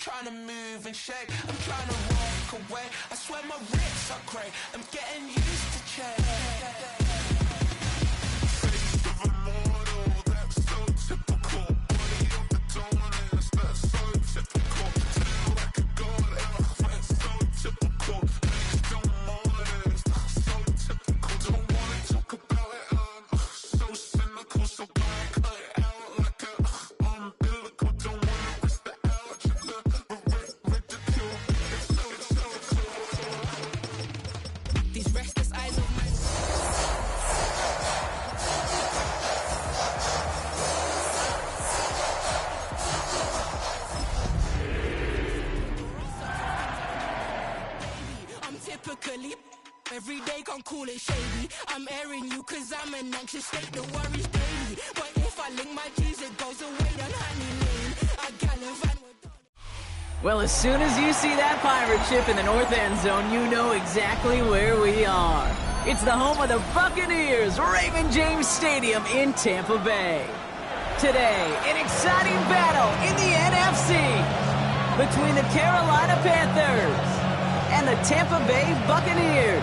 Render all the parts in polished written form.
trying to move and shake. I'm trying to walk away. I swear my wrists are grey. I'm getting used to change. Face of a mortal, that's so typical. Body of the dominance, that's so typical. Feel like a god, that's so typical. Legs don't mortars, that's so typical. Don't wanna talk about it, so cynical. So why cut it out like a umbilical? Don't wanna risk the algebra, ridicule. These restless eyes of mine. I'm typically every day can't call it shady. I'm airing you cause I'm an anxious state that worries daily. But if I link my G's it goes away down honey lane. I gallivant with Well, as soon as you see that pirate ship in the north end zone, you know exactly where we are. It's the home of the Buccaneers, Raymond James Stadium in Tampa Bay. Today, an exciting battle in the NFC between the Carolina Panthers and the Tampa Bay Buccaneers.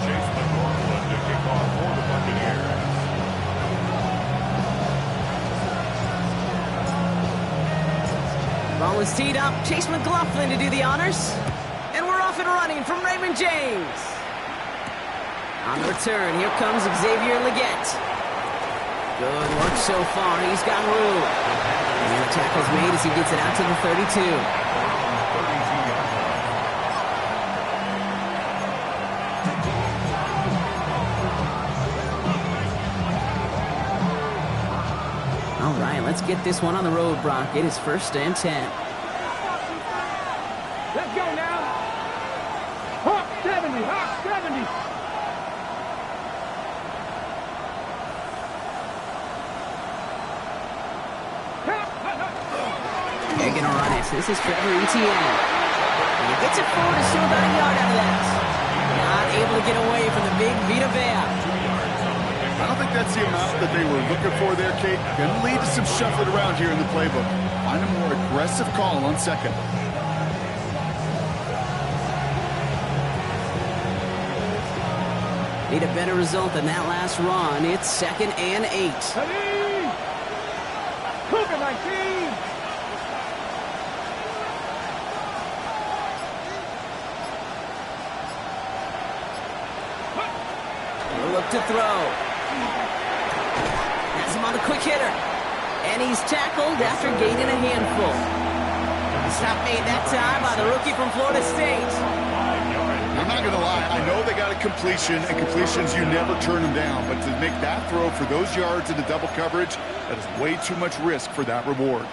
Chase McLaughlin to kick off for the Buccaneers. Ball is teed up. Chase McLaughlin to do the honors. And we're off and running from Raymond James. On the return, here comes Xavier Legette. Good work so far. He's got room. And the tackle's made as he gets it out to the 32. All right, let's get this one on the road, Brock. It is 1st and 10. Let's go now. Hawk 70, Hawk 70. They're going to run it. This is Trevor Etienne. And he gets it forward to still about a yard out of that. Not able to get away from the big Vita Vea. I don't think that's the amount that they were looking for there, Kate. Going to lead to some shuffling around here in the playbook. Find a more aggressive call on second. Need a better result than that last run. It's 2nd and 8. Ready? Cougar 19. We'll look to throw. Has him on the quick hitter. And he's tackled after gaining a handful. Stop made that time by the rookie from Florida State. I'm not going to lie. I know they got a completion, and completions, you never turn them down. But to make that throw for those yards into double coverage, that is way too much risk for that reward.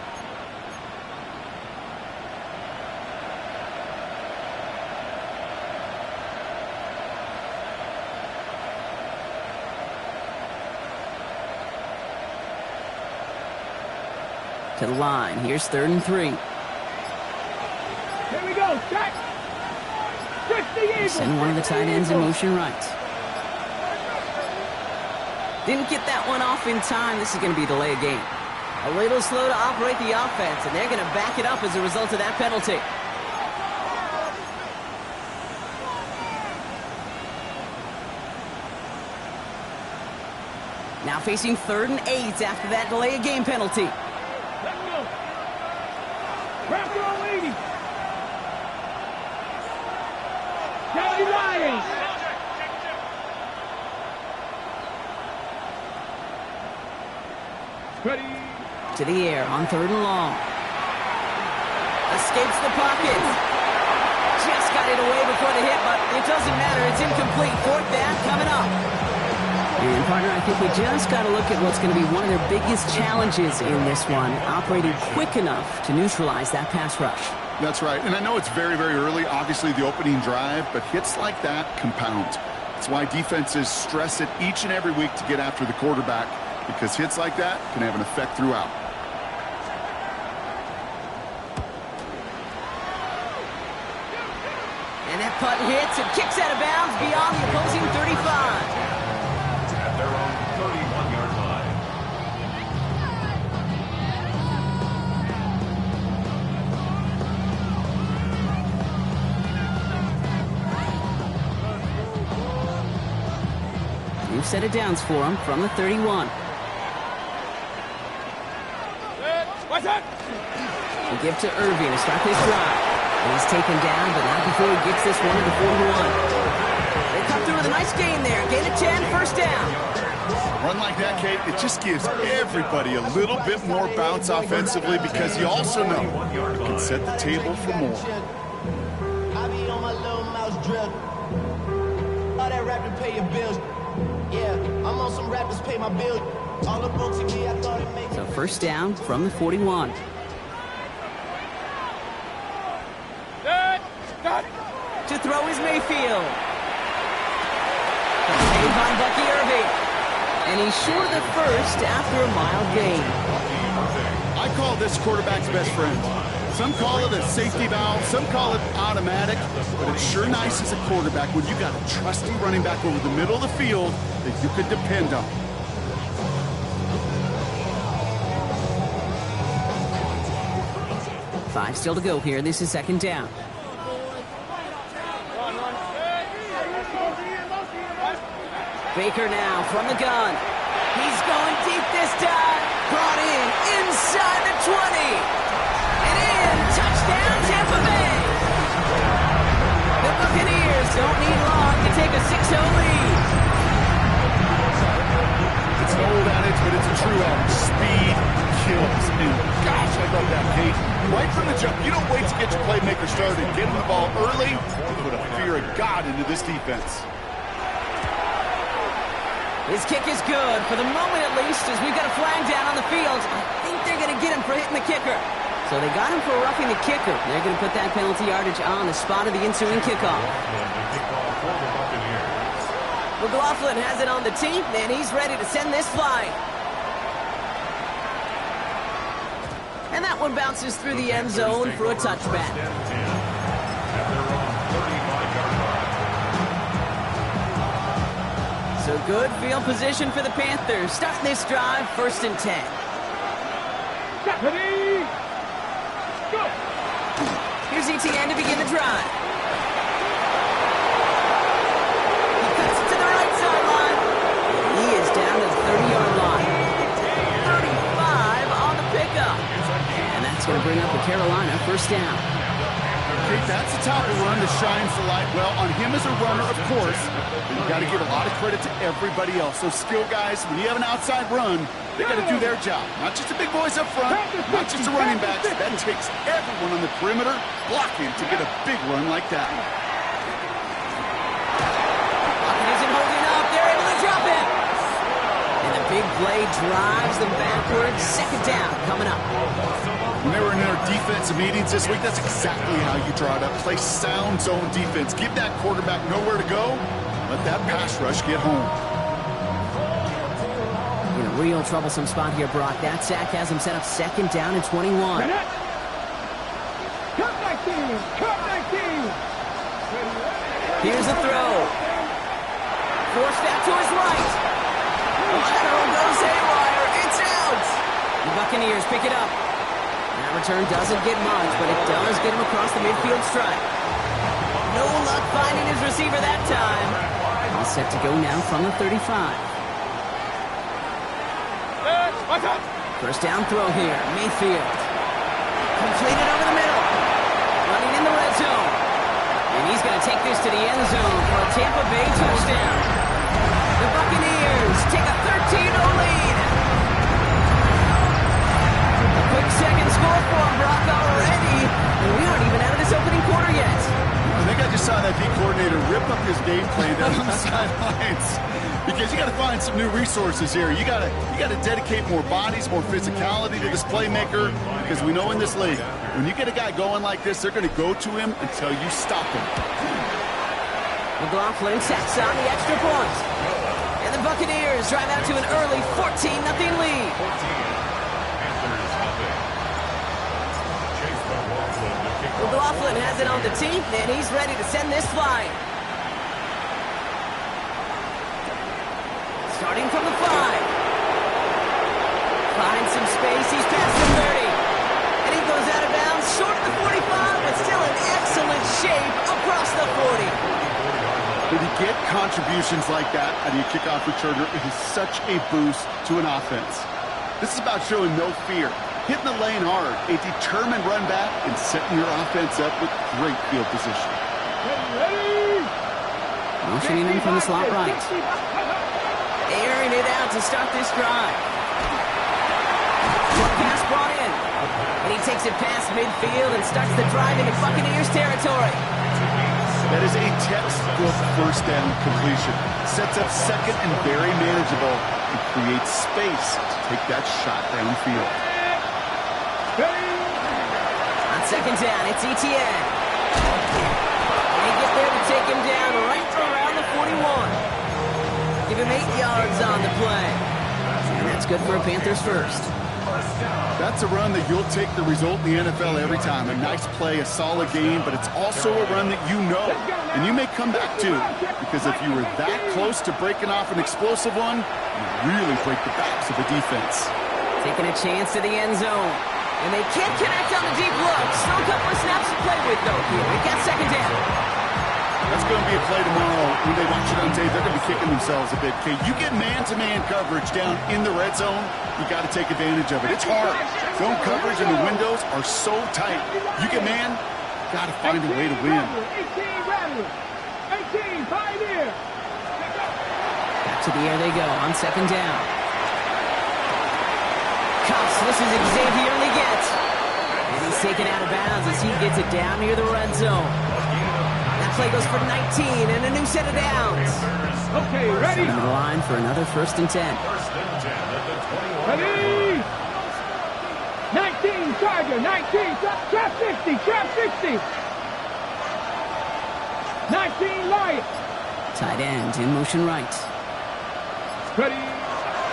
To the line. Here's 3rd and 3. Here we go. Check. Send one of the tight ends in motion right. Didn't get that one off in time. This is going to be a delay of game. A little slow to operate the offense, and they're going to back it up as a result of that penalty. Now facing 3rd and 8 after that delay of game penalty. Let's go. Wrap roll 80. County Lions. Ready. To the air on 3rd and long. Escapes the pocket. Just got it away before the hit, but it doesn't matter. It's incomplete. 4th down coming up. And, partner, I think we just got to look at what's going to be one of their biggest challenges in this one, operating quick enough to neutralize that pass rush. That's right. And I know it's very, very early, obviously the opening drive, but hits like that compound. That's why defenses stress it each and every week to get after the quarterback, because hits like that can have an effect throughout. And that punt hits and kicks out of bounds beyond the opposing 35. At their own 31-yard line. New set of downs for him from the 31. We give to Irving to start this drive. And he's taken down, but not before he gets this one to the 41. They come through with a nice gain there. Gain of 10, first down. Run like that, Kate, it just gives everybody a little bit more bounce offensively because you also know you can set the table for more. I be on my little mouse drill. All that rapping pay your bills. Yeah, I'm on some rappers pay my bills. All the books in me, I thought it made So first down from the 41. To throw is Mayfield. Saved by Bucky Irving. And he's short of the first after a mild gain. I call this quarterback's best friend. Some call it a safety valve, some call it automatic, but it's sure nice as a quarterback when you got a trusty running back over the middle of the field that you could depend on. Five still to go here. This is second down. Baker now from the gun. He's going deep this time. Brought in inside the 20. And in. Touchdown, Tampa Bay. The Buccaneers don't need long to take a 6-0 lead. It's an old adage, but it's a true adage. Speed kills. And gosh, I love that, Kate. Right from the jump, you don't wait to get your playmaker started. Get him the ball early and put a fear of God into this defense. His kick is good, for the moment at least, as we've got a flag down on the field. I think they're going to get him for hitting the kicker. So they got him for roughing the kicker. They're going to put that penalty yardage on the spot of the ensuing kickoff. McLaughlin has it on the tee, and he's ready to send this flying. And that one bounces through the end zone for a touchback. So good field position for the Panthers. Starting this drive, first and 10. Deputy! Go! Here's ETN to begin the drive. He cuts it to the right sideline. He is down to the 30-yard line. 35 on the pickup. And that's going to bring up the Carolina first down. Kate, that's the type of run that shines the light. Well, on him as a runner, of course, but you got to give a lot of credit to everybody else. Those skill guys, when you have an outside run, they got to do their job. Not just the big boys up front, not just the running backs. That takes everyone on the perimeter blocking to get a big run like that. Lockett isn't holding up. They're able to drop it. And the big play drives them backwards. Second down coming up. When they were in their defensive meetings this week, that's exactly how you draw it up. Play sound zone defense. Give that quarterback nowhere to go. Let that pass rush get home. In a real troublesome spot here, Brock. That sack has him set up second down and 21. Cut 19! Cut 19! Here's a throw. Forced out to his right. Lateral goes haywire. It's out. The Buccaneers pick it up. That return doesn't get much, but it does get him across the midfield stripe. No luck finding his receiver that time. All set to go now from the 35. First down throw here. Mayfield. Completed over the middle. Running in the red zone. And he's going to take this to the end zone for a Tampa Bay touchdown. The Buccaneers take a 13-0 lead. Quick second score for him, Brock, already. And we aren't even out of this opening quarter yet. I think I just saw that D coordinator rip up his game plan down on the sidelines. Because you got to find some new resources here. You got to dedicate more bodies, more physicality to this playmaker. Because we know in this league, when you get a guy going like this, they're going to go to him until you stop him. McLaughlin sets on the extra point. And the Buccaneers drive out to an early 14-0 lead. Chase McLaughlin to kick McLaughlin has it on the tee, and he's ready to send this flying. Starting from the 5. Finds some space, he's past the 30. And he goes out of bounds, short of the 45, but still in excellent shape across the 40. When you get contributions like that out of your kickoff returner, it is such a boost to an offense. This is about showing no fear, hitting the lane hard, a determined run back, and setting your offense up with great field position. Motioning in from the slot right. Airing it out to start this drive. One pass brought in. And he takes it past midfield and starts the drive into Buccaneers territory. That is a textbook first down completion. Sets up second and very manageable and creates space to take that shot downfield. On second down, it's Etienne. They get there to take him down right around the 41. Give him 8 yards on the play. And that's good for a Panthers first. That's a run that you'll take the result in the NFL every time. A nice play, a solid game, but it's also a run that you know, and you may come back to, because if you were that close to breaking off an explosive one, you really break the backs of the defense. Taking a chance to the end zone. And they can't connect on the deep look. Still a couple of snaps to play with, though, here. We got second down. That's going to be a play tomorrow. When they watch it on tape, they're going to be kicking themselves a bit. Okay, you get man-to-man coverage down in the red zone, you got to take advantage of it. It's hard. Zone coverage and the windows are so tight. You get man, got to find a way to win. 18, Pioneer. Back to the air they go on second down. Cuffs, this is Xavier Legette. And he's taken out of bounds as he gets it down near the red zone. That play goes for 19 and a new set of downs. Okay, ready? Into the line for another 1st and 10. Ready? 19, Charger, 19, trap 60, trap 60. 19, Lion. Tight end in motion right. Ready?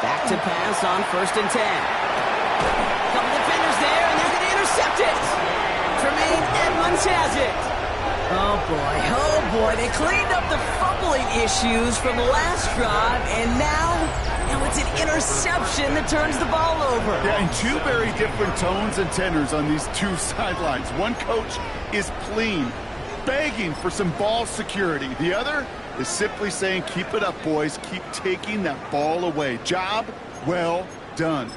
Back to pass on 1st and 10. Couple defenders there, and they're going to intercept it. Tremaine Edmonds has it. Oh boy, they cleaned up the fumbling issues from the last drive, and now it's an interception that turns the ball over. Yeah, and two very different tones and tenors on these two sidelines. One coach is pleading, begging for some ball security. The other is simply saying, keep it up, boys. Keep taking that ball away. Job well done.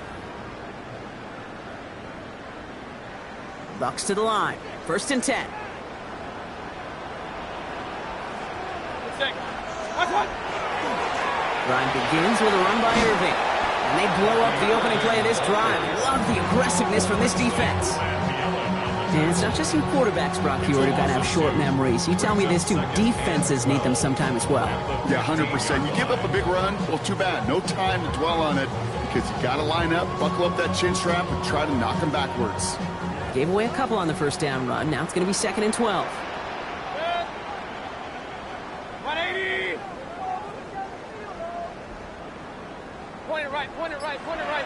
Bucks to the line. 1st and 10. Drive begins with a run by Irving. And they blow up the opening play of this drive. Love the aggressiveness from this defense. And it's not just you quarterbacks, Brock Huard, who got to have short memories. You tell me this too, defenses need them sometime as well. Yeah, 100%. You give up a big run, well, too bad. No time to dwell on it because you got to line up, buckle up that chin strap, and try to knock them backwards. Gave away a couple on the 1st down run. Now it's going to be 2nd and 12. 180. Point it right.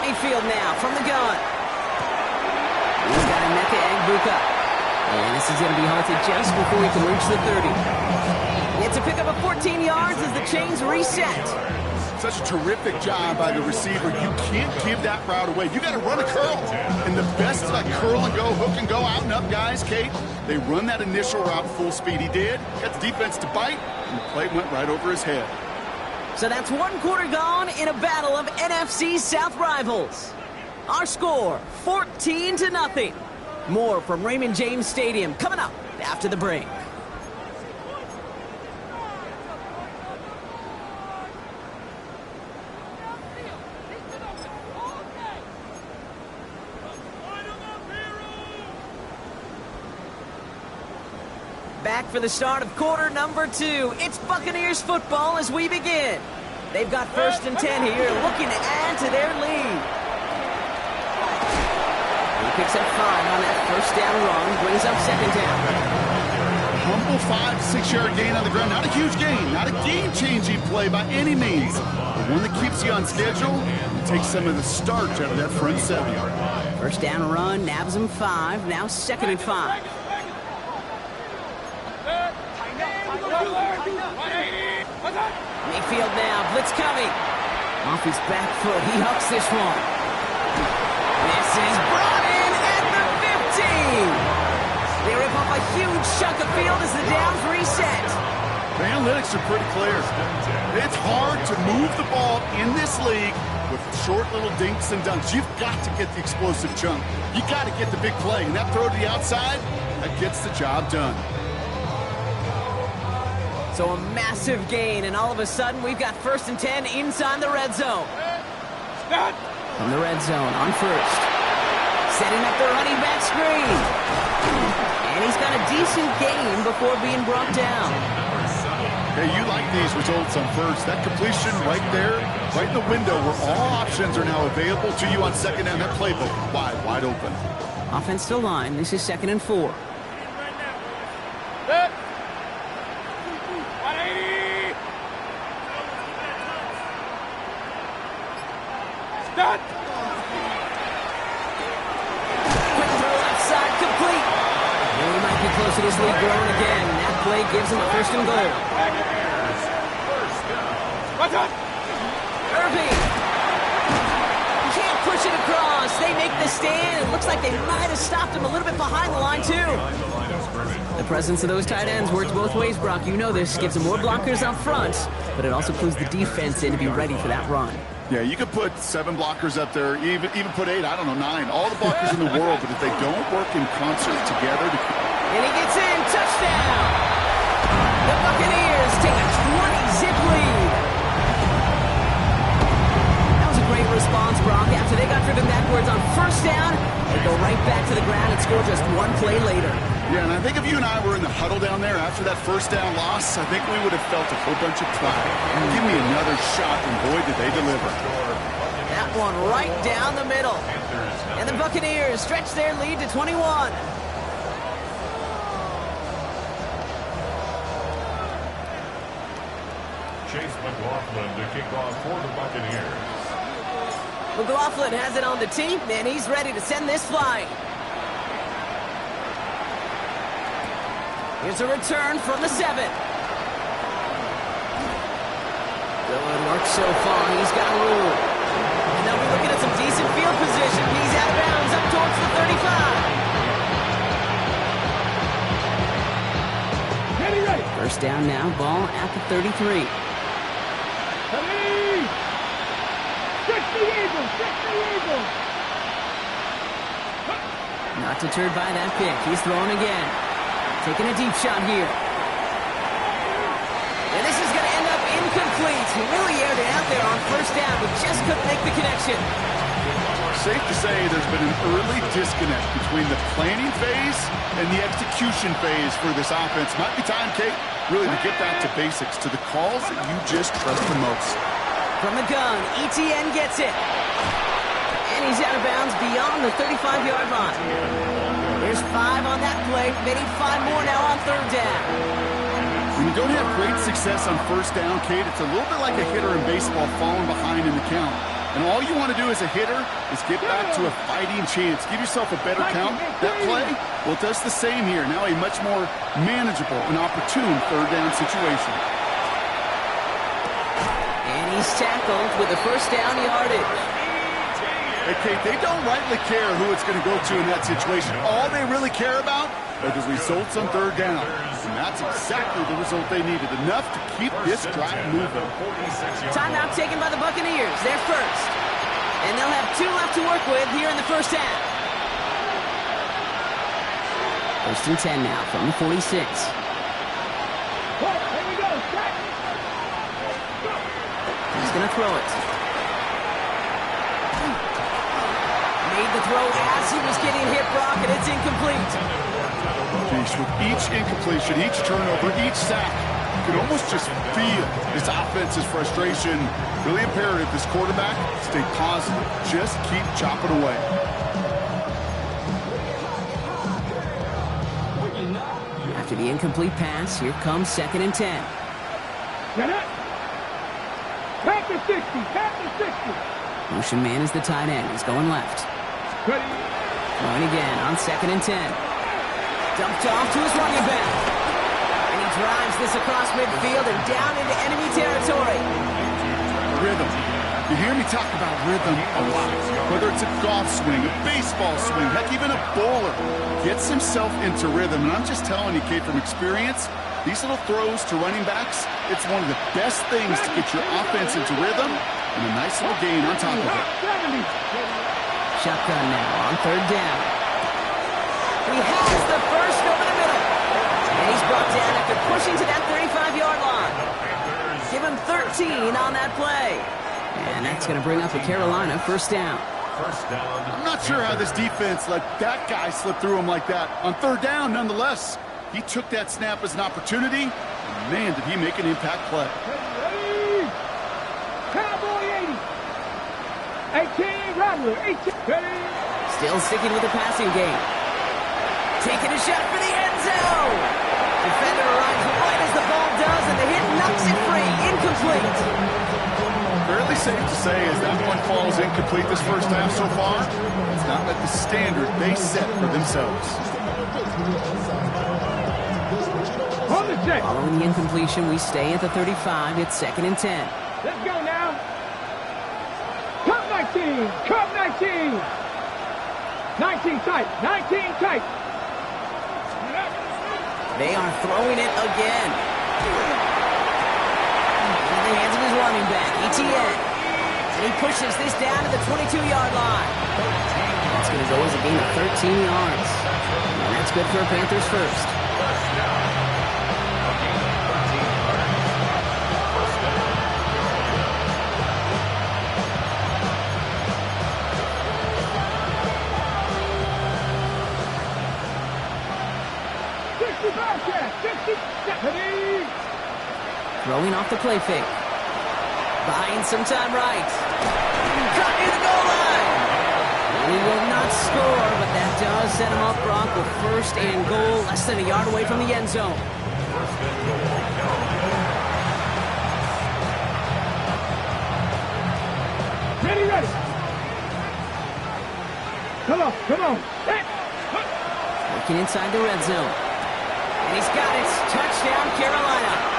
Mayfield now from the gun. He's got Emeka Egbuka. And this is going to be halted just before he can reach the 30. It's a pickup of 14 yards as the chains reset. Such a terrific job by the receiver. You can't give that route away. You got to run a curl. And the best of that curl and go, hook and go, out and up guys, Kate, they run that initial route full speed. He did. Got the defense to bite, and the play went right over his head. So that's 1 quarter gone in a battle of NFC South rivals. Our score, 14-0. More from Raymond James Stadium coming up after the break. Back for the start of quarter number 2. It's Buccaneers football as we begin. They've got 1st and 10 here, looking to add to their lead. He picks up 5 on that 1st down run, brings up 2nd down. humble 5 to 6 yard gain on the ground. Not a huge gain, not a game-changing play by any means, but one that keeps you on schedule and takes some of the starch out of that front 7. First down run, nabs him 5, now 2nd and 5. Mayfield now, blitz coming. Off his back foot, he hucks this one. This is brought in at the 15. They rip off a huge chunk of field as the downs reset. The analytics are pretty clear. It's hard to move the ball in this league with short little dinks and dunks. You've got to get the explosive chunk. You got to get the big play. And that throw to the outside, that gets the job done. So a massive gain, and all of a sudden we've got 1st and 10 inside the red zone. From the red zone on first. Setting up the running back screen. And he's got a decent gain before being brought down. Hey, you like these results on first. That completion right there, right in the window where all options are now available to you on 2nd down. That playbook wide open. Offense to line. This is 2nd and 4. Start. Quick throw left side, complete. And he might be close to this lead growing again. That play gives him a 1st and goal. Irving. Can't push it across. They make the stand. It looks like they might have stopped him a little bit behind the line, too. The presence of those tight ends works both ways, Brock. You know this. Gives them more blockers up front, but it also clues the defense in to be ready for that run. Yeah, you could put 7 blockers up there, even put 8, I don't know, 9. All the blockers in the world, but if they don't work in concert together... And he gets in, touchdown! The Buccaneers take a 20-zip lead. That was a great response, Brock. After they got driven backwards on 1st down, they go right back to the ground and score just 1 play later. Yeah, and I think if you and I were in the huddle down there after that 1st down loss, I think we would have felt a whole bunch of pride. Give me another shot, and boy, did they deliver. That one right down the middle. And the Buccaneers stretch their lead to 21. Chase McLaughlin to kick off for the Buccaneers. McLaughlin has it on the tee, and he's ready to send this flying. Here's a return from the 7. Good work so far. He's got a rule. And now we're looking at some decent field position. He's out of bounds up towards the 35. Ready. 1st down now. Ball at the 33. Ready. Stretch the eagle. Not deterred by that pick. He's throwing again. Taking a deep shot here. And this is going to end up incomplete. He really aired it out there on 1st down, but just couldn't make the connection. Safe to say there's been an early disconnect between the planning phase and the execution phase for this offense. Might be time, Kate, really to get back to basics, to the calls that you just trust the most. From the gun, ETN gets it. And he's out of bounds beyond the 35-yard line. There's 5 on that play. They need 5 more now on 3rd down. When you don't have great success on 1st down, Kate, it's a little bit like a hitter in baseball falling behind in the count. And all you want to do as a hitter is get back to a fighting chance. Give yourself a better count. That play, well, it does the same here. Now a much more manageable and opportune 3rd down situation. And he's tackled with the 1st down yardage. Hey, Kate, they don't rightly care who it's going to go to in that situation. All they really care about are the results on 3rd down. And that's exactly the result they needed. Enough to keep this drive moving. Timeout taken by the Buccaneers. They're first. And they'll have 2 left to work with here in the 1st half. 1st and 10 now from the 46. Here we go. He's going to throw it. Made the throw as he was getting hit, Brock, and it's incomplete. Jeez, with each incompletion, each turnover, each sack, you can almost just feel this offense's frustration. Really imperative, this quarterback, stay positive. Just keep chopping away. After the incomplete pass, here comes 2nd and 10. Get it. Panther 60. Panther 60. Motion man is the tight end. He's going left. Ready. Throwing again on 2nd and 10. Dumped off to his running back. And he drives this across midfield and down into enemy territory. Rhythm. You hear me talk about rhythm a lot. Whether it's a golf swing, a baseball swing, heck, even a bowler gets himself into rhythm. And I'm just telling you, Kate, from experience, these little throws to running backs, it's one of the best things to get your offense into rhythm and a nice little gain on top of it. 70. Shotgun now on 3rd down. He has the first over the middle. And he's brought down after pushing to that 35-yard line. Give him 13 on that play. And that's going to bring up a Carolina 1st down. I'm not sure how this defense let that guy slip through him like that. On 3rd down, nonetheless, he took that snap as an opportunity. And man, did he make an impact play. Ready. Cowboy 80. 18. Rattler 18. Ready. Still sticking with the passing game. Taking a shot for the end zone. Defender arrives right as the ball does, and the hit knocks it free. Incomplete. Fairly safe to say as that one falls incomplete this first half so far, it's not met the standard they set for themselves. On the check. Following the incompletion, we stay at the 35. It's 2nd and 10. Let's go now. Cup 19. Cup 19. 19 tight. 19 tight. They are throwing it again. In the hands of his running back, Etienne. And he pushes this down to the 22-yard line. That's going to go as a gain of 13 yards. And that's good for a Panthers first. Throwing off the play fake. Buying some time right. Cut near the goal line. And he will not score, but that does set him up, Brock, with 1st and goal, less than a yard away from the end zone. Ready, ready. Come on, come on. Working inside the red zone. And he's got it. Touchdown, Carolina.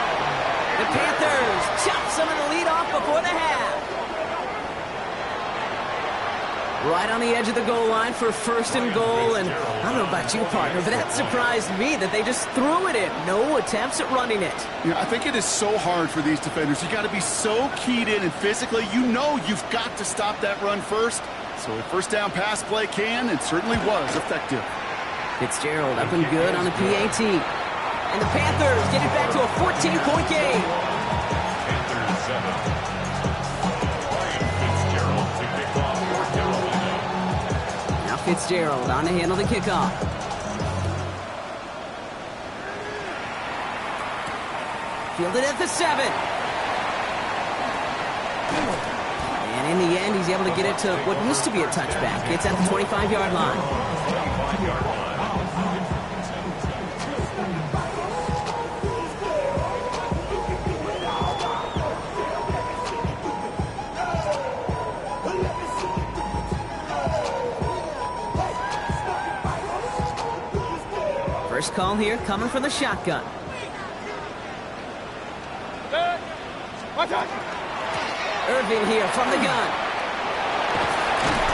The Panthers chop some of the lead off before the half. Right on the edge of the goal line for 1st and goal. And I don't know about you, partner, but that surprised me that they just threw it in. No attempts at running it. Yeah, I think it is so hard for these defenders. You got to be so keyed in and physically, you know you've got to stop that run first. So a 1st down pass play can and certainly was effective. Fitzgerald up and good on the PAT. And the Panthers get it back to a 14-point game. Panthers 7. Ryan Fitzgerald to kick off for Carolina. Now Fitzgerald on to handle the kickoff. Fielded at the 7. And in the end, he's able to get it to what used to be a touchback. It's at the 25-yard line. 25-yard line. First call here coming from the shotgun. Irving here from the gun.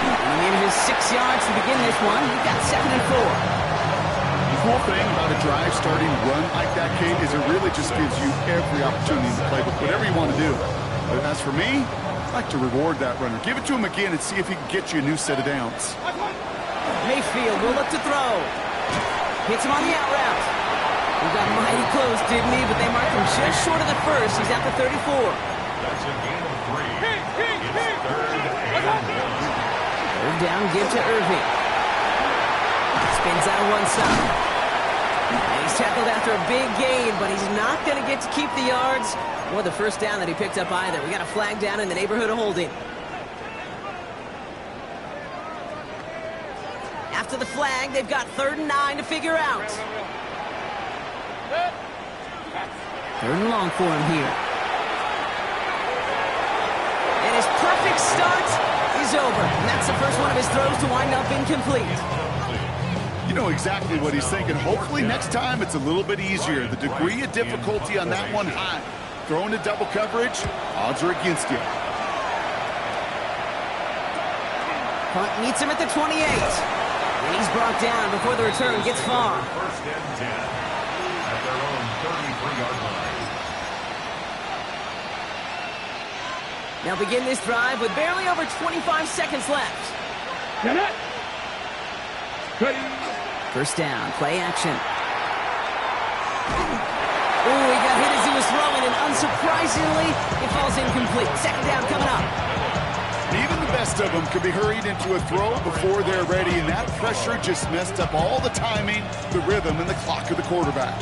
And in his 6 yards to begin this one. He got 2nd and 4. The cool thing about a drive starting run like that, Kate, is it really just gives you every opportunity in the playbook, whatever you want to do. But as for me, I like to reward that runner. Give it to him again and see if he can get you a new set of downs. Mayfield will look to throw. Hits him on the out route. He got mighty close, didn't he? But they marked him just short of the first. He's at the 34. That's a gain of 3. It's 3rd and 1. 3rd down, give to Irving. Spins out one side. And he's tackled after a big gain, but he's not going to get to keep the yards or the 1st down that he picked up either. We got a flag down in the neighborhood of holding. After the flag, they've got 3rd and 9 to figure out. Third and long for him here. And his perfect start is over. And that's the first one of his throws to wind up incomplete. You know exactly what he's thinking. Hopefully next time it's a little bit easier. The degree of difficulty on that one high. Throwing to double coverage, odds are against you. Punt meets him at the 28. And he's brought down before the return gets far. First and 10 at their own 33-yard line. They'll begin this drive with barely over 25 seconds left. Get it. Ready. First down, play action. Oh, he got hit as he was throwing, and unsurprisingly, it falls incomplete. Second down coming up. Even the best of them could be hurried into a throw before they're ready, and that pressure just messed up all the timing, the rhythm, and the clock of the quarterback.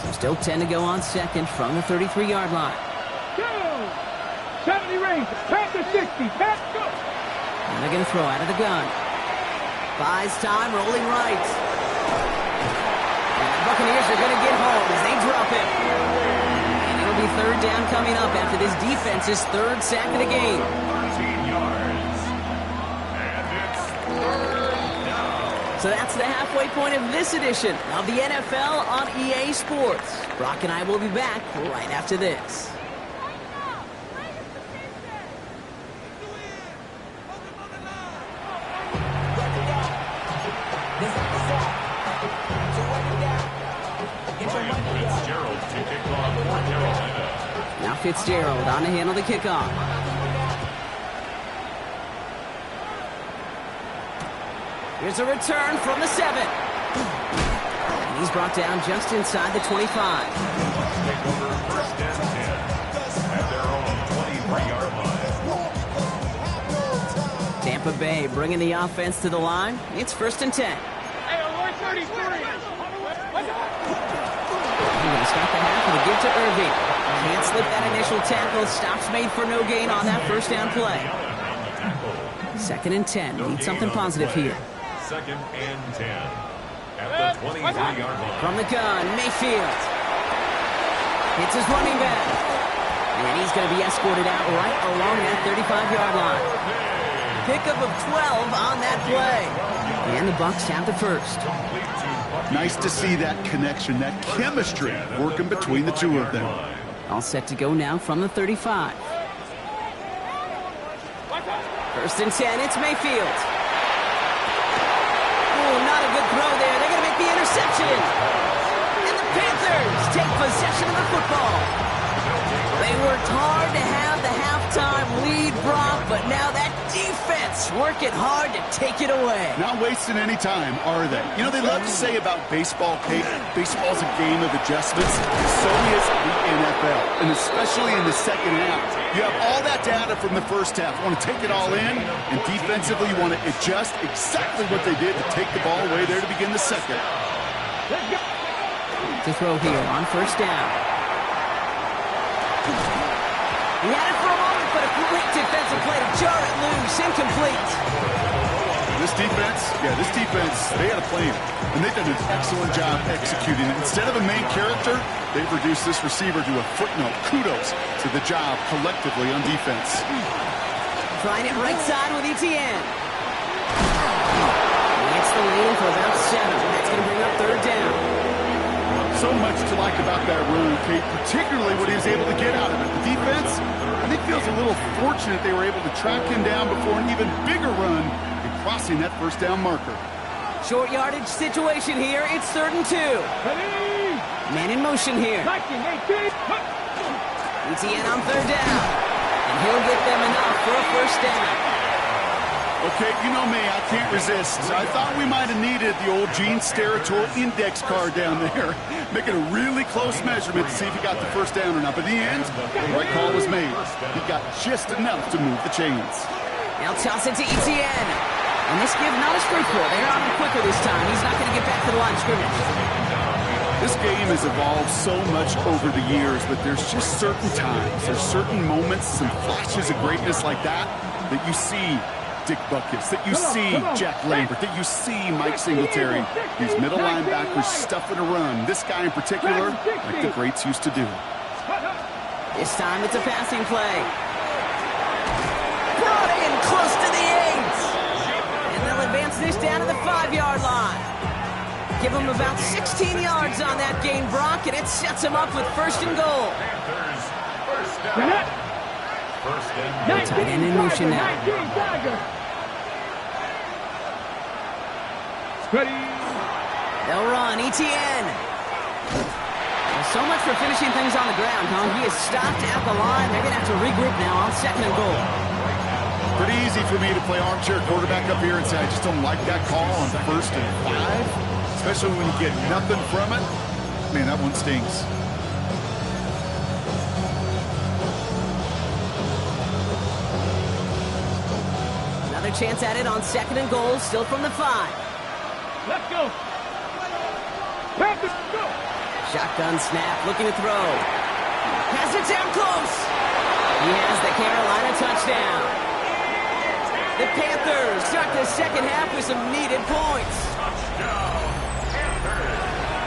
So still 10 to go on second from the 33-yard line. Go. 70 range. Pass to 60. Pass. Go. And they're going to throw out of the gun. Buys time, rolling right. And the Buccaneers are going to get home as they drop it. And it'll be third down coming up after this defense's third sack of the game. 13 yards. And it's third down. So that's the halfway point of this edition of the NFL on EA Sports. Brock and I will be back right after this. Ryan Fitzgerald to kick off for Carolina. Now Fitzgerald on to handle the kickoff. Here's a return from the 7. And he's brought down just inside the 25. Take over first and 10 at their own 23-yard line. Tampa Bay bringing the offense to the line. It's first and 10. Hey, 133. He's going to start the half with a give to Irving. Can't slip that initial tackle. Stops made for no gain on that first down play. Second and 10. Need something positive here. Second and 10 at the 23-yard line. From the gun, Mayfield. It's his running back. And he's going to be escorted out right along that 35-yard line. Pickup of 12 on that play. And the Bucs have the first. Nice to see that connection, that chemistry working between the two of them. All set to go now from the 35. First and 10, it's Mayfield. Oh, not a good throw there. They're going to make the interception. And the Panthers take possession of the football. They worked hard to have the halftime lead, Brock, but now that defense working hard to take it away. Not wasting any time, are they? You know, they love to say about baseball, Kate, baseball's a game of adjustments. So is the NFL, and especially in the second half. You have all that data from the first half. You want to take it all in, and defensively you want to adjust exactly what they did to take the ball away there to begin the second. To throw here on first down. He had it for a moment, but a great defensive play to jar it loose. Incomplete. This defense, they had a plan, and they've done an excellent job executing it. Instead of a main character, they've reduced this receiver to a footnote. Kudos to the job collectively on defense. Trying it right side with Etienne. Gets the lead for about 7. That's going to bring up third down. So much to like about that run, Kate, particularly what he was able to get out of it. The defense, I think, feels a little fortunate they were able to track him down before an even bigger run and crossing that first down marker. Short yardage situation here. It's third and 2. Man in motion here. Etienne on third down. And he'll get them enough for a first down. Okay, you know me, I can't resist. I thought we might have needed the old Gene Steratore index card down there, making a really close measurement to see if he got the first down or not. But in the end, the right call was made. He got just enough to move the chains. Now toss it to Etienne. And this give not as fruitful. They're on him quicker this time. He's not going to get back to the line of scrimmage. This game has evolved so much over the years, but there's just certain times, there's certain moments, some flashes of greatness like that you see Dick Butkus, that you see Jack Lambert, that you see Mike Singletary. These middle linebackers stuffing a run. This guy in particular, like the greats used to do. This time it's a passing play. Brought in close to the 8. And they'll advance this down to the 5-yard line. Give them about 16 yards on that gain, Brock, and it sets them up with first and goal. Tight end in motion now. They'll run. Etienne. Well, so much for finishing things on the ground, huh? He is stopped at the line. They're going to have to regroup now on second and goal. Pretty easy for me to play armchair quarterback up here and say I just don't like that call on first and 5. Especially when you get nothing from it. Man, that one stings. Another chance at it on second and goal, still from the 5. Let's go. Let's go. Shotgun snap, looking to throw. Has it down close. He has the Carolina touchdown. The Panthers start the second half with some needed points.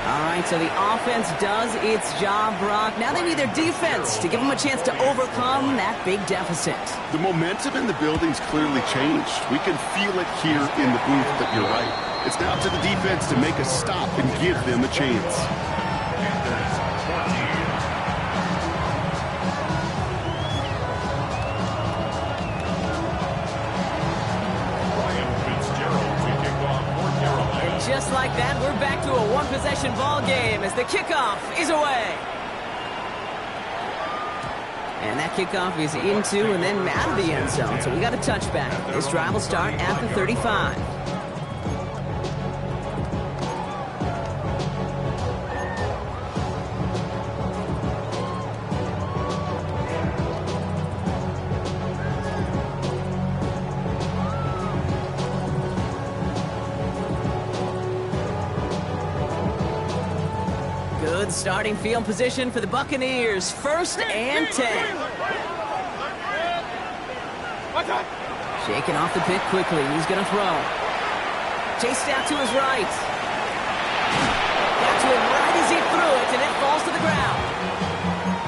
All right, so the offense does its job, Brock. Now they need their defense to give them a chance to overcome that big deficit. The momentum in the building's clearly changed. We can feel it here in the booth, but you're right. It's now to the defense to make a stop and give them a chance. Just like that, we're back to a one-possession ball game as the kickoff is away. And that kickoff is into and then out of the end zone, so we got a touchback. This drive will start at the 35. Good starting field position for the Buccaneers. First and 10. Shaking off the pit quickly. He's going to throw. Chased out to his right. Got to him right as he threw it, and it falls to the ground.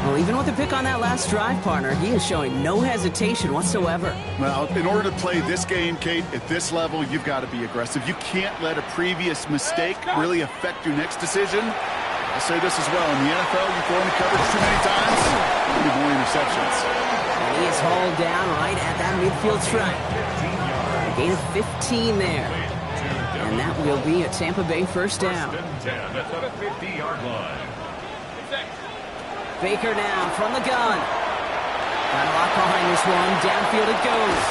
Well, even with the pick on that last drive, partner, he is showing no hesitation whatsoever. Well, in order to play this game, Kate, at this level, you've got to be aggressive. You can't let a previous mistake really affect your next decision. I'll say this as well. In the NFL, you throw in the coverage too many times, you get more interceptions. And he is hauled down right at that midfield stripe. A gain of 15 there. And that will be a Tampa Bay first down. Baker now from the gun. Got a lot behind this one. Downfield it goes.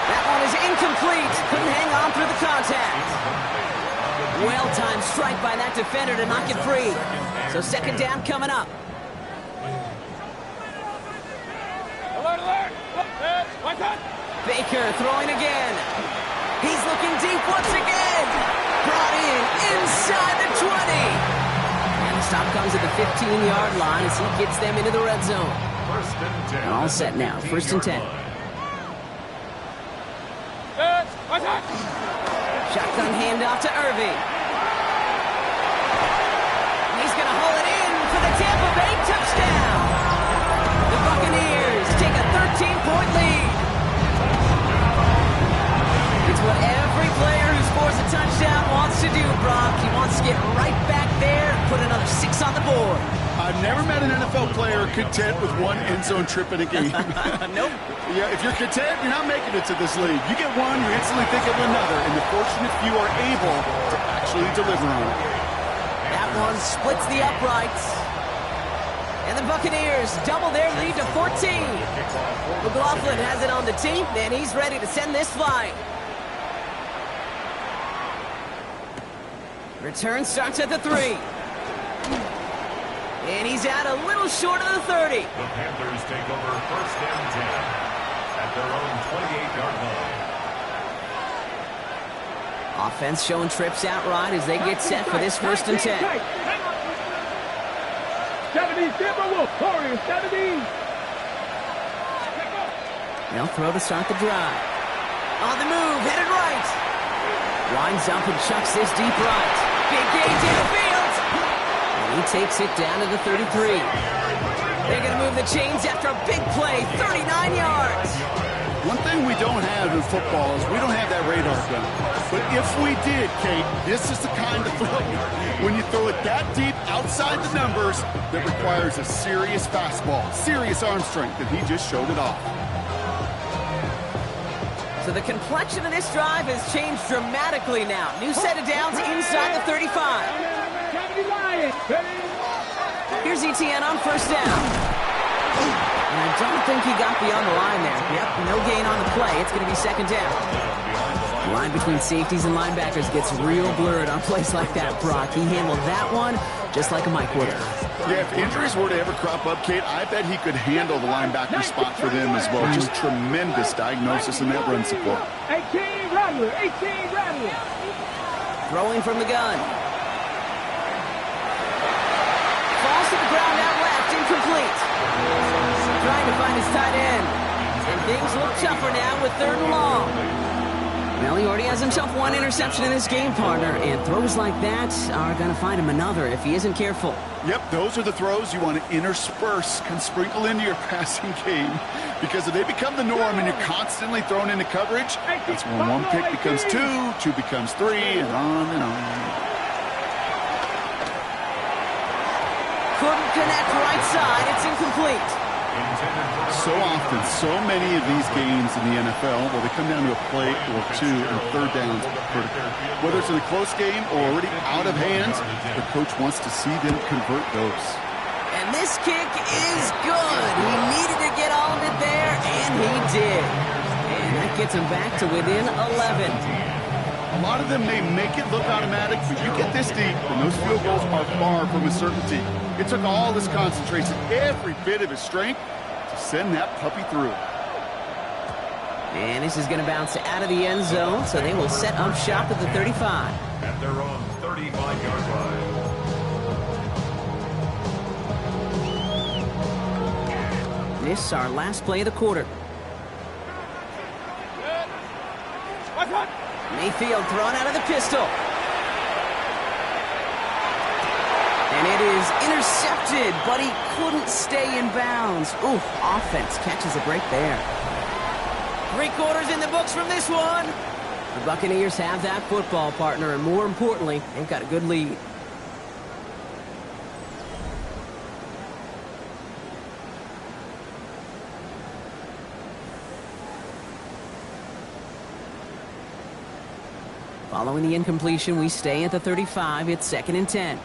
That one is incomplete. Couldn't hang on through the contact. Well-timed strike by that defender to knock it free. So second down coming up. Alert, alert. Baker throwing again. He's looking deep once again. Brought in inside the 20. And the stop comes at the 15-yard line as he gets them into the red zone. All set now. First and 10. Shotgun handoff to Irving. He's going to haul it in for the Tampa Bay touchdown. The Buccaneers take a 13-point lead. It's what every player who scores a touchdown wants to do, Brock. He wants to get right back there and put another 6 on the board. I've never met an NFL player content with one end zone trip in a game. Nope. Yeah, if you're content, you're not making it to this league. You get one, you instantly think of another, and the fortunate few are able to actually deliver on it. That one splits the uprights. And the Buccaneers double their lead to 14. McLaughlin has it on the team, and he's ready to send this flying. Return starts at the 3. And he's out a little short of the 30. The Panthers take over first and 10 at their own 28-yard line. Offense showing trips out right as they get set for this first and 10. 70, Timberwolf, Warriors, 70. They'll throw to start the drive. On the move, headed right. Winds up and chucks this deep right. Big gain downfield. And he takes it down to the 33. They're going to move the chains after a big play, 39 yards. One thing we don't have in football is we don't have that radar gun. But if we did, Kate, this is the kind of throw, when you throw it that deep outside the numbers, that requires a serious fastball, serious arm strength, and he just showed it off. So the complexion of this drive has changed dramatically now. New set of downs inside the 35. Here's Etienne on first down. And I don't think he got beyond the line there. Yep, no gain on the play. It's going to be second down. The line between safeties and linebackers gets real blurred on plays like that, Brock. He handled that one just like a Mike would have. Yeah, if injuries were to ever crop up, Kate, I bet he could handle the linebacker spot for them as well. Just tremendous diagnosis in that run support. 18 Rattler, 18 Rattler. Throwing from the gun. Falls to the ground out left, incomplete. Trying to find his tight end. And things look tougher now with 3rd and long. Well, he already has himself one interception in this game, partner, and throws like that are going to find him another if he isn't careful. Yep, those are the throws you want to intersperse, can sprinkle into your passing game, because if they become the norm and you're constantly thrown into coverage, that's when one pick becomes two becomes three, and on and on. Couldn't connect right side. It's incomplete. So often, so many of these games in the NFL, well, they come down to a play or two and 3rd downs. Whether it's in a close game or already out of hands, the coach wants to see them convert those. And this kick is good. He needed to get all of it there, and he did. And that gets him back to within 11. A lot of them may make it look automatic, but you get this deep, and those field goals are far from a certainty. It took all this concentration, every bit of his strength, to send that puppy through. And this is going to bounce out of the end zone, so they will set up shop at the 35. At their own 35-yard line. This is our last play of the quarter. Mayfield thrown out of the pistol. And it is intercepted, but he couldn't stay in bounds. Ooh, offense catches a break there. 3 quarters in the books from this one. The Buccaneers have that football, partner, and more importantly, they've got a good lead. Following the incompletion, we stay at the 35. It's 2nd and 10.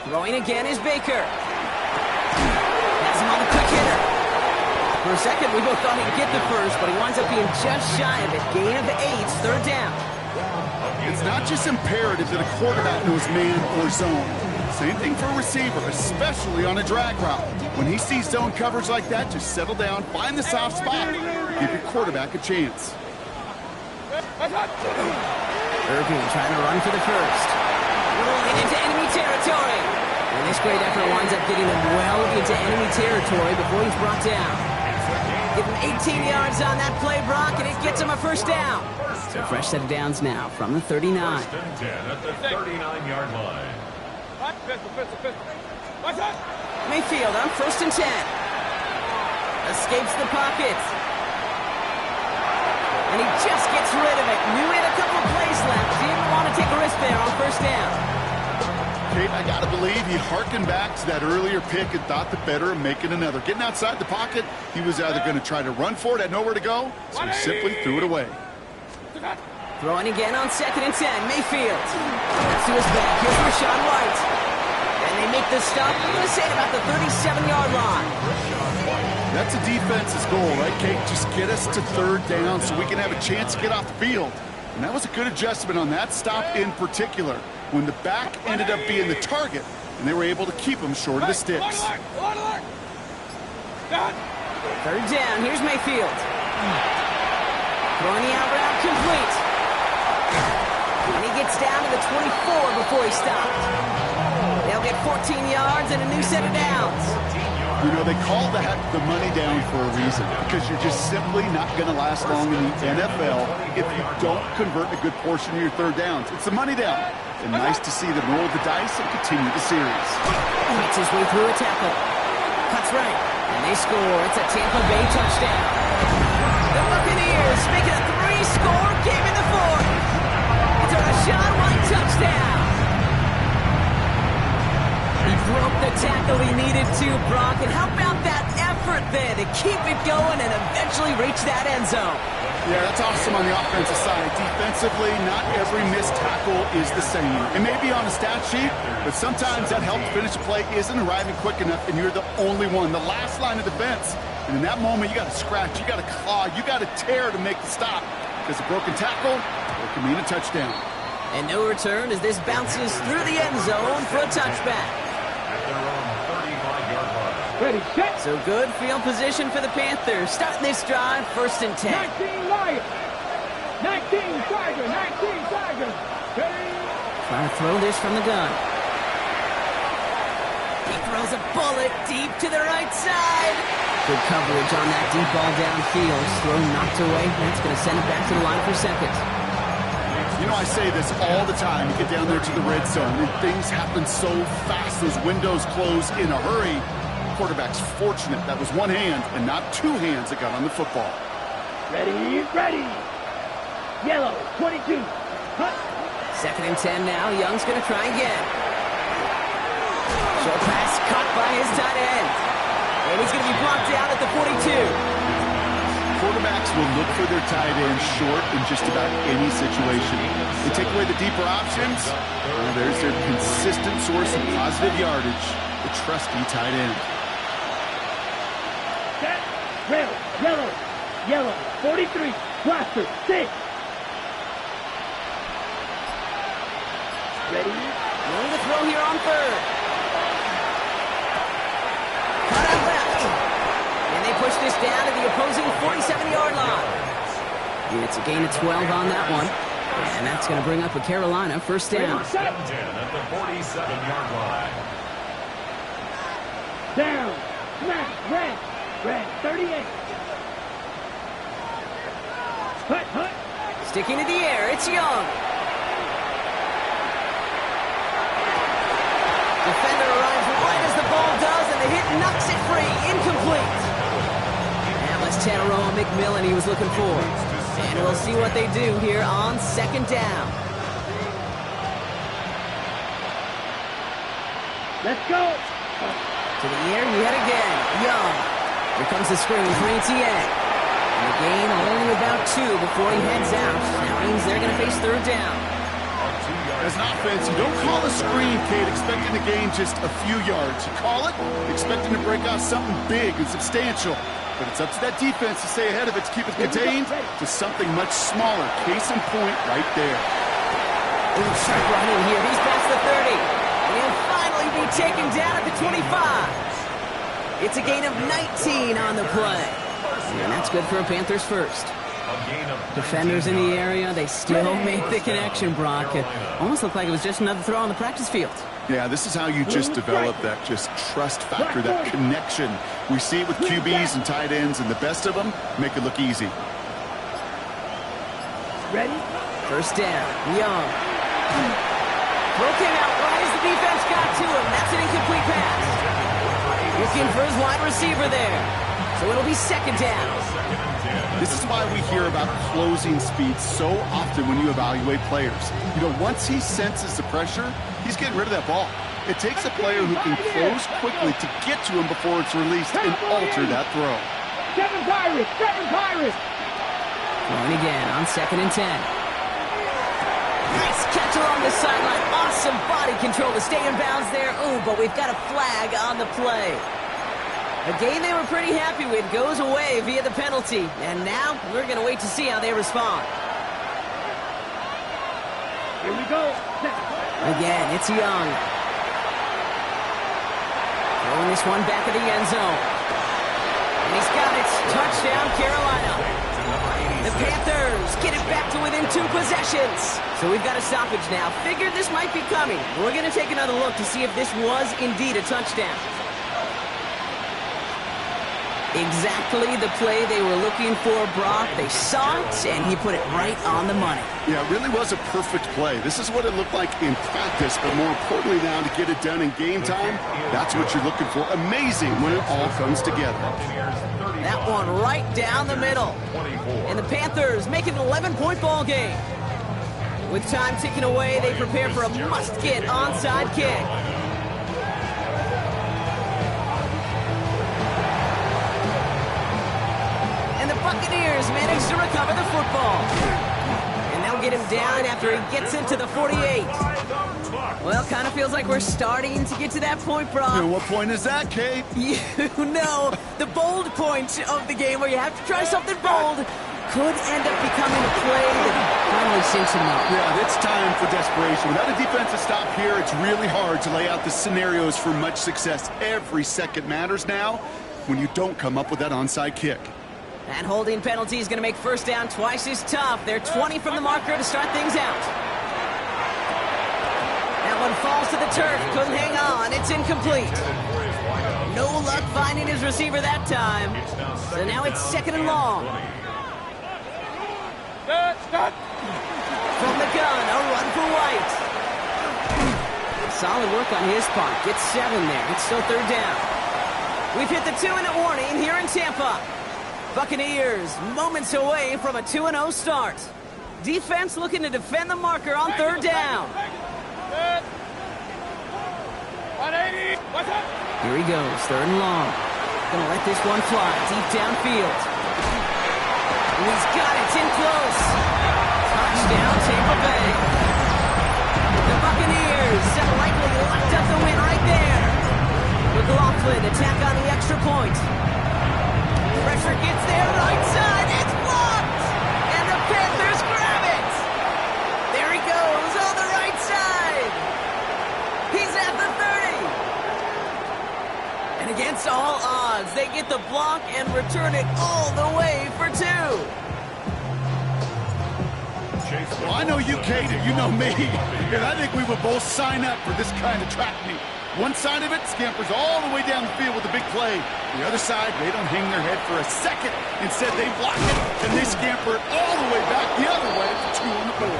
Throwing again is Baker. Has him on the quick hitter. For a second, we both thought he'd get the first, but he winds up being just shy of it. Gain of 8, 3rd down. It's not just imperative that a quarterback knows man or zone. Same thing for a receiver, especially on a drag route. When he sees zone coverage like that, just settle down, find the soft spot, give your quarterback a chance. Irving trying to run for the first. Rolling into enemy territory. And this great effort winds up getting him well into enemy territory before he's brought down. Give him 18 yards on that play, Brock, and it gets him a 1st down. So fresh set of downs now from the 39. 1st and 10 at the 39-yard line. Mayfield on 1st and 10. Escapes the pocket. And he just gets rid of it. Knew he had a couple of plays left. Didn't want to take a risk there on 1st down. Kate, I got to believe he harkened back to that earlier pick and thought the better of making another. Getting outside the pocket, he was either going to try to run for it, had nowhere to go, so he simply threw it away. Throwing again on 2nd and 10. Mayfield. That's to his back. Here's Rashawn White. And they make the stop, I'm going to say, at about the 37-yard line. That's a defense's goal, right, Kate? Just get us to 3rd down so we can have a chance to get off the field. And that was a good adjustment on that stop in particular, when the back ended up being the target, and they were able to keep him short of the sticks. 3rd down. Here's Mayfield. Throwing the out route complete. And he gets down to the 24 before he stopped. They'll get 14 yards and a new set of downs. You know, they call that the money down for a reason, because you're just simply not going to last long in the NFL if you don't convert a good portion of your third downs. It's the money down. And nice to see them roll the dice and continue the series. Makes his way through a tackle. Cuts right, and they score. It's a Tampa Bay touchdown. The Buccaneers make it a 3-score game in the fourth. It's a Rachaad White touchdown. He broke the tackle he needed to, Brock. And how about that effort there to keep it going and eventually reach that end zone? Yeah, that's awesome on the offensive side. Defensively, not every missed tackle is the same. It may be on a stat sheet, but sometimes that help to finish a play isn't arriving quick enough, and you're the only one, the last line of defense. And in that moment, you got to scratch, you got to claw, you got to tear to make the stop. Because a broken tackle, it can mean a touchdown. And no return as this bounces through the end zone for a touchback. At their own 35-yard line. Ready, set. So good field position for the Panthers. Starting this drive, 1st and 10. 19 Lions. 19 Tigers. 19 Tigers. Ready. Trying to throw this from the gun. He throws a bullet deep to the right side. Good coverage on that deep ball downfield. Throw knocked away. That's going to send it back to the line for seconds. You know, I say this all the time. You get down there to the red zone, and things happen so fast. Those windows close in a hurry. Quarterback's fortunate that was one hand and not two hands that got on the football. Ready, ready. Yellow, 22. Hut. 2nd and 10 now. Young's going to try again. Short pass caught by his tight end. And he's going to be blocked out at the 42. Quarterbacks will look for their tight end short in just about any situation. They take away the deeper options. Well, there's their consistent source of positive yardage, the trusty tight end. Set. Red, yellow, yellow, 43. Blaster, 6. Ready. Going to throw here on 3rd. Cut out left. And they push this down to the opposing 47-yard line. And it's a gain of 12 on that one. And that's going to bring up a Carolina 1st down. 1st and 10 at the 47-yard line. Down. Smash. Red. Red. 38. Hut, hut. Sticking to the air, it's Young. Defender arrives right as the ball does, and the hit knocks it free. Incomplete. That was Tanaroa McMillan he was looking for. And we'll see what they do here on 2nd down. Let's go. To the air yet again. Young. Here comes the screen for ETN. And the gain only about 2 before he heads out. That means they're going to face 3rd down. As an offense, you don't call a screen, Kate, expecting to gain just a few yards. You call it expecting to break out something big and substantial. But it's up to that defense to stay ahead of it, to keep it contained to something much smaller. Case in point right there. Ooh, sharp run in here. He's past the 30. And he'll finally be taken down at the 25. It's a gain of 19 on the play. And that's good for a Panthers 1st. Defenders in the area, they still make the connection, Brock. It almost looked like it was just another throw on the practice field. Yeah, this is how you just develop that just trust factor, that connection. We see it with QBs and tight ends, and the best of them make it look easy. Ready. 1st down, Young. Throw came out right as the defense got to him. That's an incomplete pass. Looking for his wide receiver there. So it'll be 2nd down. This is why we hear about closing speed so often when you evaluate players. You know, once he senses the pressure, he's getting rid of that ball. It takes a player who can close quickly to get to him before it's released and alter that throw. 7 Pirates. 7 Pirates. Throwing again on 2nd and 10. Nice catch along the sideline. Awesome body control to stay in bounds there. Ooh, but we've got a flag on the play. A game they were pretty happy with goes away via the penalty. And now we're going to wait to see how they respond. Here we go. Again, it's Young. Throwing this one back of the end zone. And he's got it. Touchdown, Carolina. The Panthers get it back to within 2 possessions. So we've got a stoppage now. Figured this might be coming. We're going to take another look to see if this was indeed a touchdown. Exactly the play they were looking for, Brock. They saw it, and he put it right on the money. Yeah, it really was a perfect play. This is what it looked like in practice, but more importantly now to get it done in game time, that's what you're looking for. Amazing when it all comes together. That one right down the middle. And the Panthers make it an 11-point ball game. With time ticking away, they prepare for a must-get onside kick. And the Buccaneers manage to recover the football. And they'll get him down after he gets into the 48. Well, kind of feels like we're starting to get to that point, Brock. And what point is that, Kate? You know, the bold point of the game where you have to try something bold could end up becoming a play that finally sinks him up. Yeah, it's time for desperation. Without a defensive stop here, it's really hard to lay out the scenarios for much success. Every second matters now when you don't come up with that onside kick. That holding penalty is going to make first down twice as tough. They're 20 from the marker to start things out. That one falls to the turf. Couldn't hang on. It's incomplete. No luck finding his receiver that time. So now it's second and long. From the gun, a run for White. Solid work on his part. Gets 7 there. It's still third down. We've hit the 2-minute warning here in Tampa. Buccaneers moments away from a 2-0 start. Defense looking to defend the marker on third down. Here he goes, third and long. Gonna let this one fly deep downfield. And he's got it, it's in close. Touchdown, Tampa Bay. The Buccaneers likely locked up the win right there. McLaughlin attack on the extra point. Pressure gets there, right side, it's blocked! And the Panthers grab it! There he goes on the right side! He's at the 30! And against all odds, they get the block and return it all the way for 2. Well, I know you, Kate, and you know me, and I think we would both sign up for this kind of track meet. One side of it scampers all the way down the field with a big play. The other side, they don't hang their head for a second. Instead, they block it, and they scamper it all the way back the other way for 2 on the board.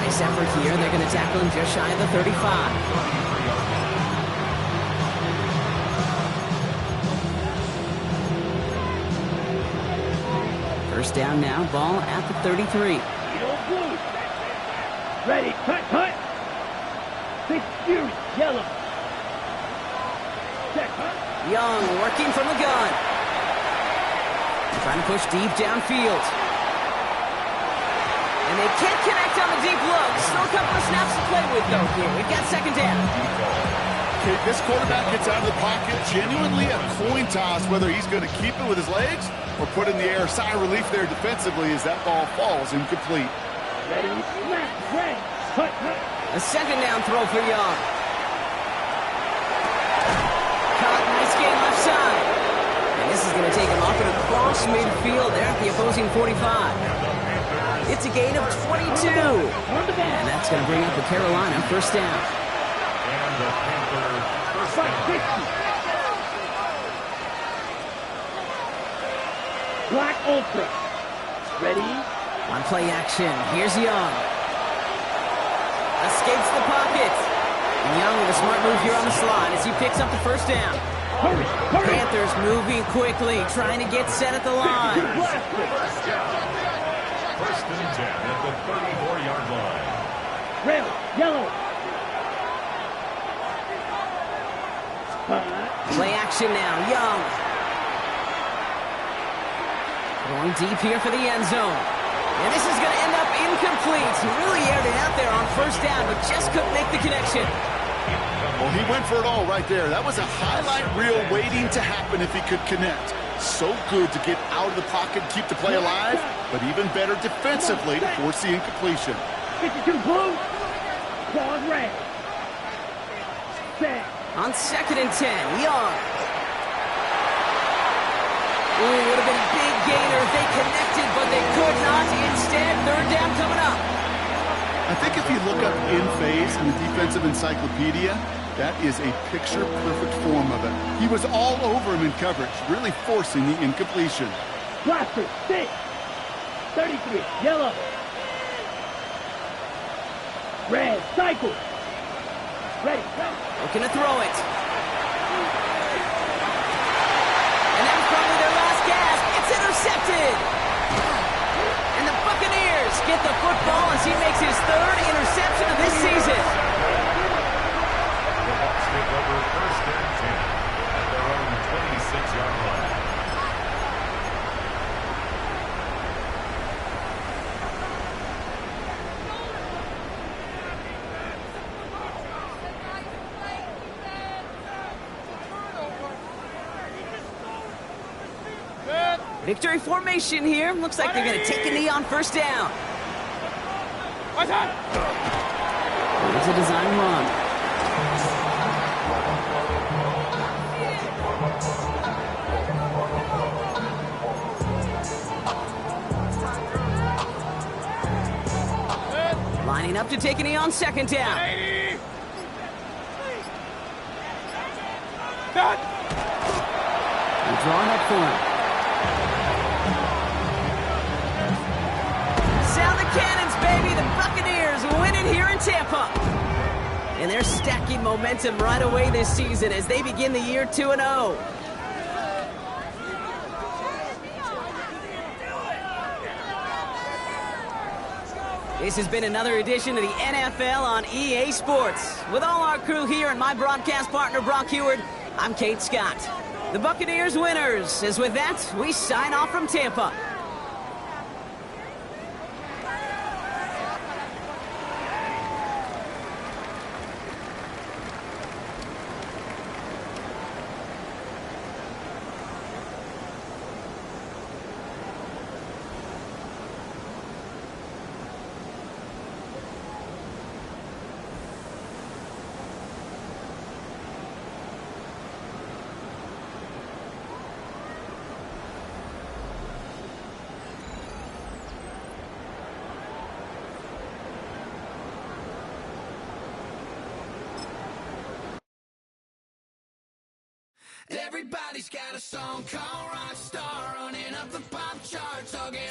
Nice effort here. They're going to tackle him just shy of the 35. First down now, ball at the 33. Ready, cut. Big Fury, yellow. Check, Young working from the gun. Trying to push deep downfield. And they can't connect on the deep look. Still a couple of snaps to play with, though, here. We've got second down. Okay, this quarterback gets out of the pocket, genuinely a coin toss whether he's going to keep it with his legs or put in the air. Sigh of relief there defensively as that ball falls incomplete. ready, snap, ready, cut. A second down throw for Young. Caught, nice game left side. And this is going to take him off and across midfield there at the opposing 45. It's a gain of 22. And that's going to bring up the Carolina first down. And the Panthers first down. Black Ultra. Ready? On play action, here's Young. Escapes the pocket. And Young with a smart move here on the slide as he picks up the first down. Hurry, hurry. Panthers moving quickly, trying to get set at the line. First down. First and 10 at the 34-yard line. Red, yellow. Spot. Play action now, Young. Going deep here for the end zone. And this is going to end up incomplete. He really aired it out there on first down, but just couldn't make the connection. Well, he went for it all right there. That was a highlight reel waiting to happen if he could connect. So good to get out of the pocket and keep the play alive, but even better defensively to force the incompletion. 52 blue. Claws red. Set. On second and 10, Young. Ooh, would have been a big gainer if they connected, but they could not. Instead, third down coming up. I think if you look up in phase in the defensive encyclopedia, That is a picture-perfect form of it. He was all over him in coverage, really forcing the incompletion. Blaster, 6. 33, yellow. Red, cycle. Ready, ready. Looking to throw it. And that was probably their last gasp. It's intercepted. And the Buccaneers get the football as he makes his third interception of this season. The Bucs take over first and 10 at their own 26-yard line. Victory formation here. Looks like they're going to take a knee on first down. It's a design run. Lining up to take a knee on second down. They're drawing up for him. Sound the cannons, baby. The Buccaneers win it here in Tampa. And they're stacking momentum right away this season as they begin the year 2-0. This has been another edition of the NFL on EA Sports. With all our crew here and my broadcast partner, Brock Heward, I'm Kate Scott. The Buccaneers winners. As with that, we sign off from Tampa. Everybody's got a song called Rockstar, running up the pop charts, all get